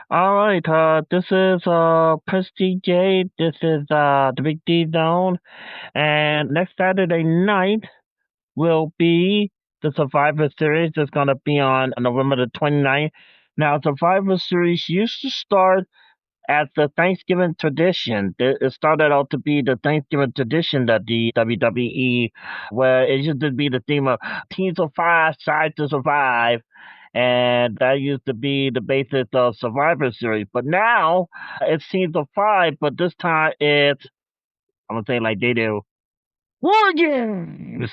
All right, this is Press DJ. This is the Big D Zone, and next Saturday night will be the Survivor Series. It's gonna be on November the 29th. Now, Survivor Series used to start as the Thanksgiving tradition. It started out to be the Thanksgiving tradition that the WWE, where it used to be the theme of Teams of Five, Sides to Survive. And that used to be the basis of Survivor Series. But now it's Teams of Five, but this time it's, I'm going to say like they do, WarGames!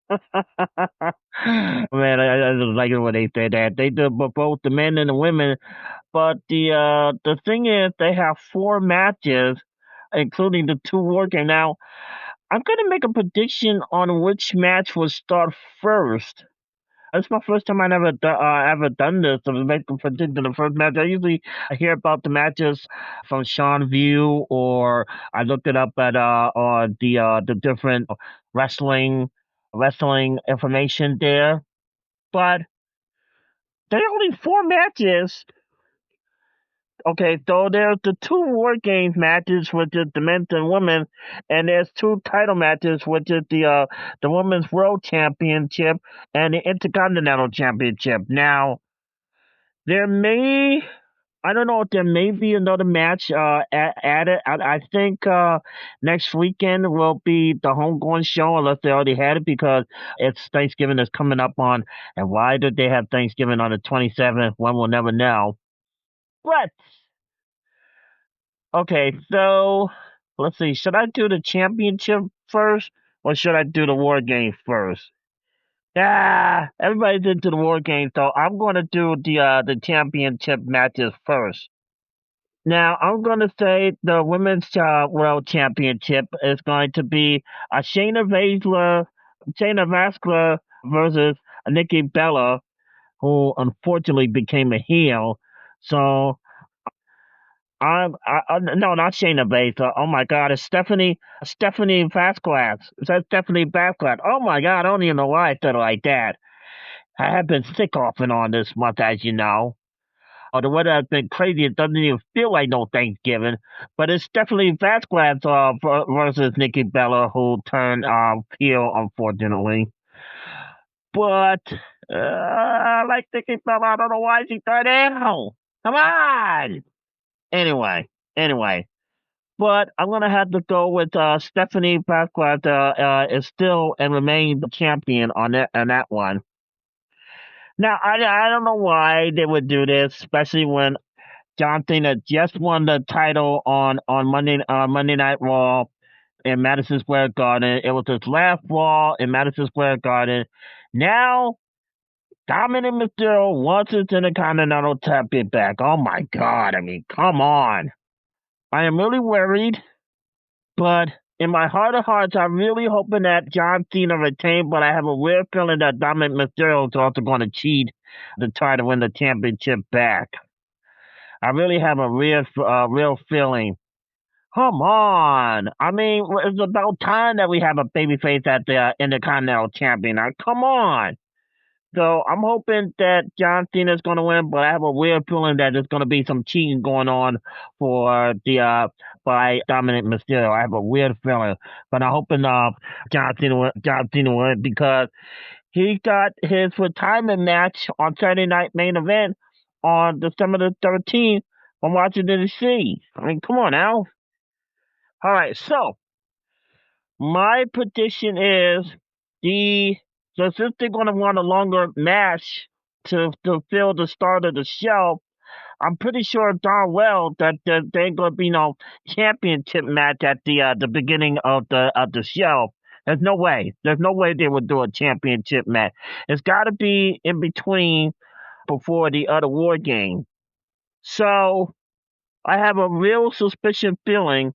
Man, I just like it when they say that. They do both the men and the women. But the thing is, they have four matches, including the two working. Now, I'm gonna make a prediction on which match will start first. It's my first time I ever done this. So make a prediction the first match. I usually hear about the matches from Sean View, or I looked it up at on the different wrestling information there. But there are only four matches. Okay, so there's the two War Games matches, which is the men's and women, and there's two title matches, which is the women's world championship and the intercontinental championship. Now, there may I don't know if there may be another match added. I think next weekend will be the homegoing show, unless they already had it, because it's Thanksgiving is coming up on. And why did they have Thanksgiving on the 27th? One will never know. But okay, so let's see. Should I do the championship first, or should I do the war game first? Everybody's into the war game, so I'm going to do the championship matches first. Now, I'm going to say the women's world championship is going to be Shayna Baszler versus Nikki Bella, who unfortunately became a heel. So no, not Shayna Baszler. Oh my God, it's Stephanie Vasquez. Is that Stephanie Vasquez? Oh my God, I don't even know why I said it like that. I have been sick off and on this month, as you know. The weather has been crazy. It doesn't even feel like no Thanksgiving. But it's definitely Vasquez versus Nikki Bella, who turned heel, unfortunately. But I like Nikki Bella. I don't know why she turned heel. Come on. Anyway. But I'm gonna have to go with Stephanie Vasquez. Is still and remain the champion on that one. Now I don't know why they would do this, especially when John Cena just won the title on Monday Night Raw in Madison Square Garden. It was his last Raw in Madison Square Garden. Now Dominic Mysterio wants his Intercontinental Champion back. Oh my God! I mean, come on. I am really worried, but in my heart of hearts, I'm really hoping that John Cena retains. But I have a weird feeling that Dominic Mysterio is also going to cheat to try to win the championship back. I really have a real feeling. Come on. I mean, it's about time that we have a babyface at the Intercontinental Champion. Now, come on. So I'm hoping that John Cena is going to win, but I have a weird feeling that there's going to be some cheating going on for the by Dominic Mysterio. I have a weird feeling, but I'm hoping John Cena win because he got his retirement match on Saturday Night Main Event on December the 13th from Washington D.C. I mean, come on now. All right, so my prediction is the since they're going to want a longer match to fill the start of the show, I'm pretty sure darn well that there ain't going to be no championship match at the beginning of the show. There's no way. There's no way they would do a championship match. It's got to be in between before the other war game. So I have a real suspicion feeling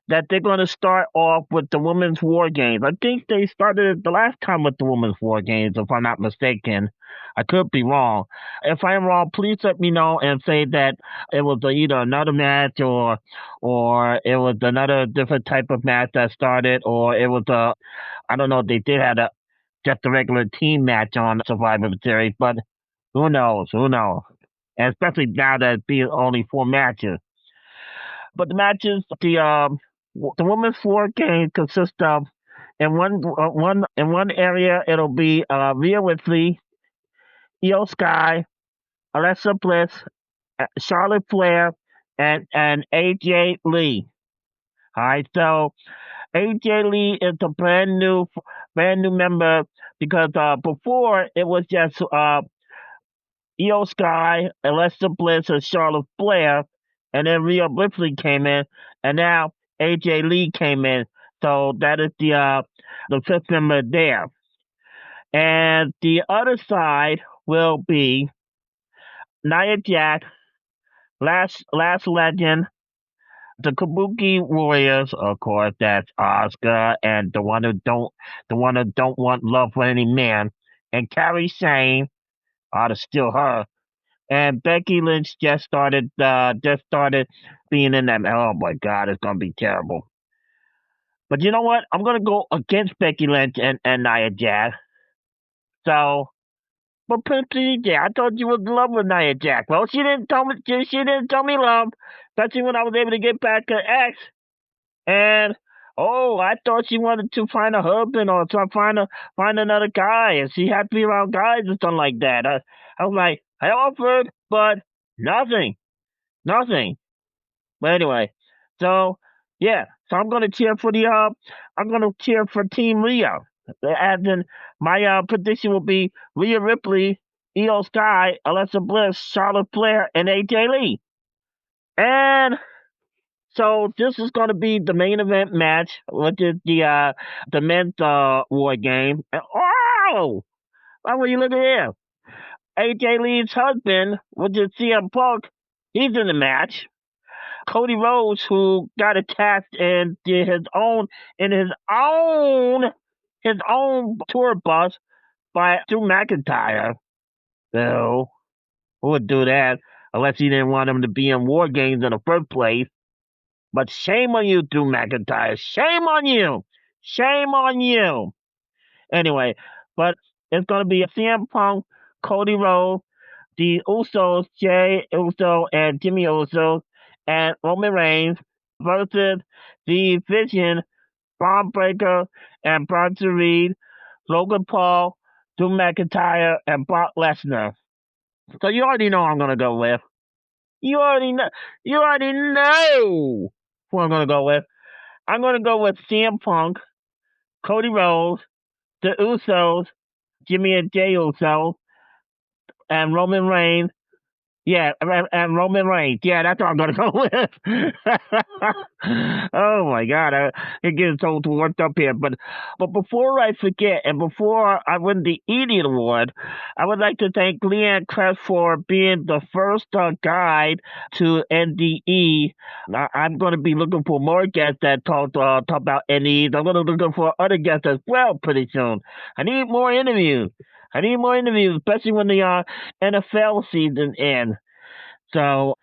that they're going to start off with the women's war games. I think they started it the last time with the women's war games, if I'm not mistaken. I could be wrong. If I am wrong, please let me know and say that it was either another match or it was another different type of match that started, or it was I don't know. They did have just a regular team match on Survivor Series, but who knows? Who knows? and especially now that it's being only 4 matches. But the matches, the women's 4 game consists of in one area it'll be Rhea Ripley, Io Sky, Alexa Bliss, Charlotte Flair, and AJ Lee. All right, so AJ Lee is a brand new member because before it was just Io Sky, Alexa Bliss, and Charlotte Flair, and then Rhea Ripley came in, and now AJ Lee came in. So that is the fifth member there. And the other side will be Nia Jax, Last Legend, the Kabuki Warriors, of course. That's Asuka and the one who don't want love for any man, and Carrie Shane. To steal her. And Becky Lynch just started being in that. Oh my God, it's gonna be terrible. But you know what? I'm gonna go against Becky Lynch and Nia Jax. So, but Princess J, I thought you was in love with Nia Jax. Well, she didn't tell me love, especially when I was able to get back her ex. And oh, I thought she wanted to find a husband or to find another guy, and she had to be around guys and something like that. I was like, I offered, but nothing, nothing. But anyway, so yeah, so I'm gonna cheer for Team Rhea. As in, my prediction will be Rhea Ripley, Io Sky, Alexa Bliss, Charlotte Flair, and AJ Lee. And so this is going to be the main event match, which is the men's war game. Oh, why would you look at here? AJ Lee's husband, which is CM Punk, he's in the match. Cody Rhodes, who got attacked in his own tour bus by Drew McIntyre. So who would do that unless he didn't want him to be in war games in the first place? But shame on you, Drew McIntyre. Shame on you. Shame on you. Anyway, but it's going to be a CM Punk, Cody Rhodes, the Usos, Jey Uso and Jimmy Uso, and Roman Reigns versus the Vision, Braun Breaker, and Bronson Reed, Logan Paul, Drew McIntyre, and Brock Lesnar. So you already know I'm going to go with. You already know. You already know who I'm going to go with. I'm going to go with CM Punk, Cody Rhodes, the Usos, Jimmy and Jey Uso, and Roman Reigns. Yeah, and Roman Reigns. Yeah, that's what I'm going to go with. Oh my God, it gets so worked up here. But before I forget, and before I win the Idiot Award, I would like to thank Leah and Crest for being the first guide to NDE. I'm going to be looking for more guests that talk about NDEs. I'm going to look for other guests as well pretty soon. I need more interviews. Especially when the NFL season ends. So,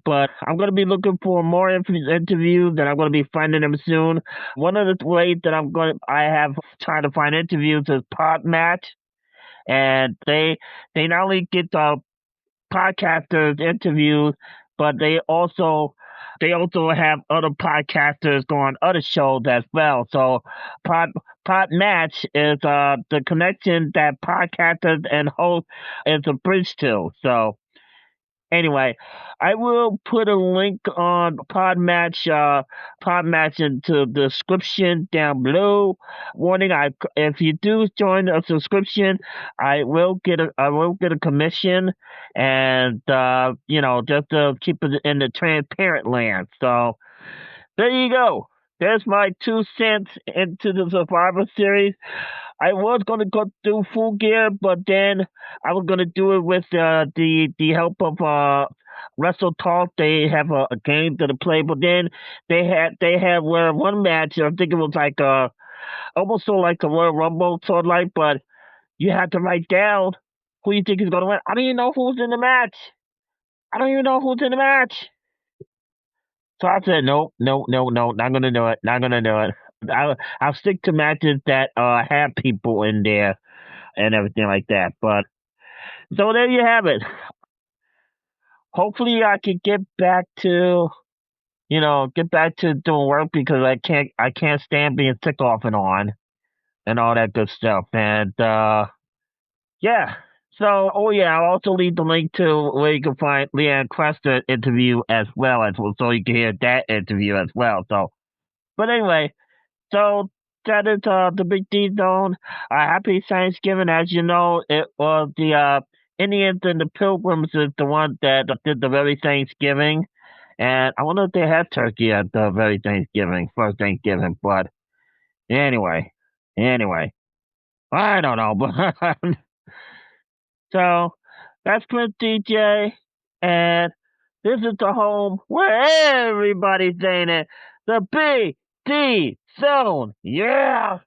but I'm going to be looking for more interviews, and I'm going to be finding them soon. One of the ways that I have tried to find interviews is Podmatch, and they not only get the podcasters interviews, but they also have other podcasters go on other shows as well. So Podmatch is the connection that podcasters and hosts is a bridge to. So anyway, I will put a link on Podmatch into the description down below. Warning: if you do join a subscription, I will get a commission, and just to keep it in the transparent land. So there you go. There's my 2 cents into the Survivor Series. I was going to go do Full Gear, but then I was going to do it with the help of Wrestle Talk. They have a game to play, but then they had where one match. I think it was like almost sort of like the Royal Rumble sort of like, but you had to write down who you think is going to win. I don't even know who's in the match. So I said, nope, no, not gonna do it. I'll stick to matches that have people in there and everything like that. But so there you have it. hopefully I can get back to doing work because I can't stand being sick off and on and all that good stuff. And yeah. So, oh yeah, I'll also leave the link to where you can find Leah and Crest interview as well, so you can hear that interview as well. So, but anyway, so that is the Big D Zone. Happy Thanksgiving. As you know, it was the Indians and the Pilgrims is the one that did the very Thanksgiving. And I wonder if they had turkey at the very Thanksgiving, first Thanksgiving. But anyway, I don't know. But so that's Prince DJ. And this is the home where everybody's saying it. The Big D Zone. Yeah.